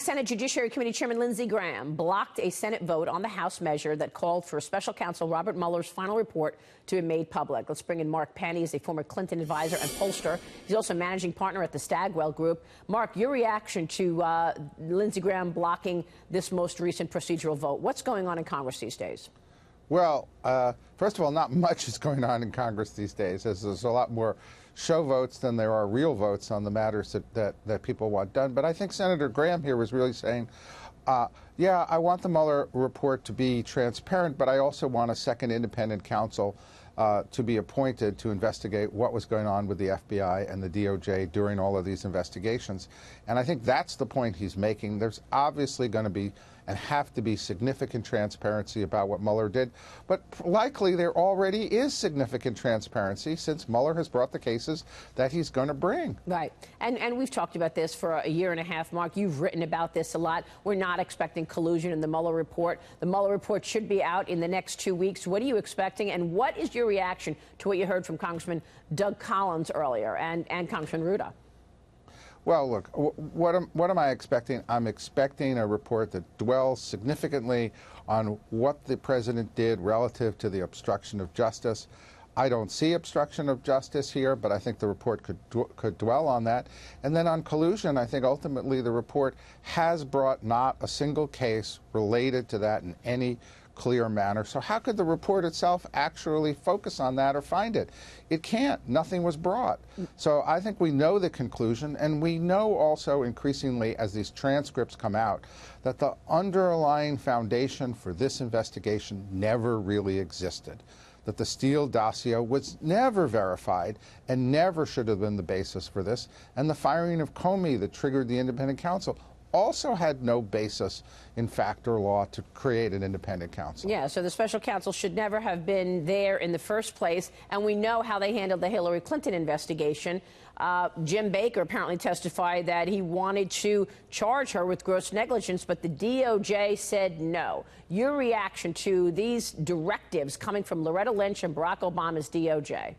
Senate Judiciary Committee Chairman Lindsey Graham blocked a Senate vote on the House measure that called for special counsel Robert Mueller's final report to be made public. Let's bring in Mark Penn. He's a former Clinton advisor and pollster. He's also managing partner at the Stagwell Group. Mark, your reaction to Lindsey Graham blocking this most recent procedural vote. What's going on in Congress these days? Well, first of all, not much is going on in Congress these days. There's a lot more show votes than there are real votes on the matters that people want done. But I think Senator Graham here was really saying, yeah, I want the Mueller report to be transparent, but I also want a second independent counsel to be appointed to investigate what was going on with the FBI and the DOJ during all of these investigations. And I think that's the point he's making. There's obviously going to be and have to be significant transparency about what Mueller did. But likely there already is significant transparency since Mueller has brought the cases that he's going to bring. Right. And we've talked about this for a year and a half, Mark. You've written about this a lot. We're not expecting collusion in the Mueller report. The Mueller report should be out in the next 2 weeks. What are you expecting? And what is your reaction to what you heard from Congressman Doug Collins earlier and Congressman Ruda? Well, look, what am I expecting? I'm expecting a report that dwells significantly on what the president did relative to the obstruction of justice. I don't see obstruction of justice here, but I think the report could dwell on that. And then on collusion, I think ultimately the report has brought not a single case related to that in any clear manner. So how could the report itself actually focus on that or find it? It can't. Nothing was brought. So I think we know the conclusion, and we know also increasingly as these transcripts come out that the underlying foundation for this investigation never really existed, that the Steele dossier was never verified and never should have been the basis for this, and the firing of Comey that triggered the independent counsel also had no basis in fact or law to create an independent counsel. Yeah, so the special counsel should never have been there in the first place, and we know how they handled the Hillary Clinton investigation. Jim Baker apparently testified that he wanted to charge her with gross negligence, but the DOJ said no. Your reaction to these directives coming from Loretta Lynch and Barack Obama's DOJ?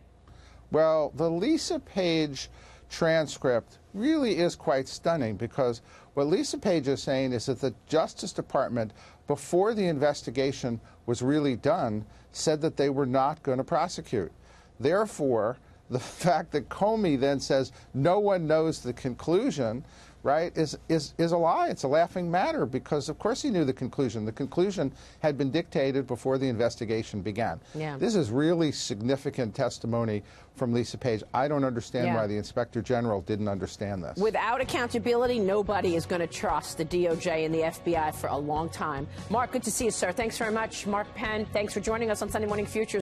Well, the Lisa Page transcript really is quite stunning, because what Lisa Page is saying is that the Justice Department, before the investigation was really done, said that they were not going to prosecute. Therefore, the fact that Comey then says no one knows the conclusion, right, is a lie. It's a laughing matter, because of course he knew the conclusion. The conclusion had been dictated before the investigation began. Yeah. This is really significant testimony from Lisa Page. I don't understand why the Inspector General didn't understand this. Without accountability, nobody is going to trust the DOJ and the FBI for a long time. Mark, good to see you, sir. Thanks very much. Mark Penn, thanks for joining us on Sunday Morning Futures.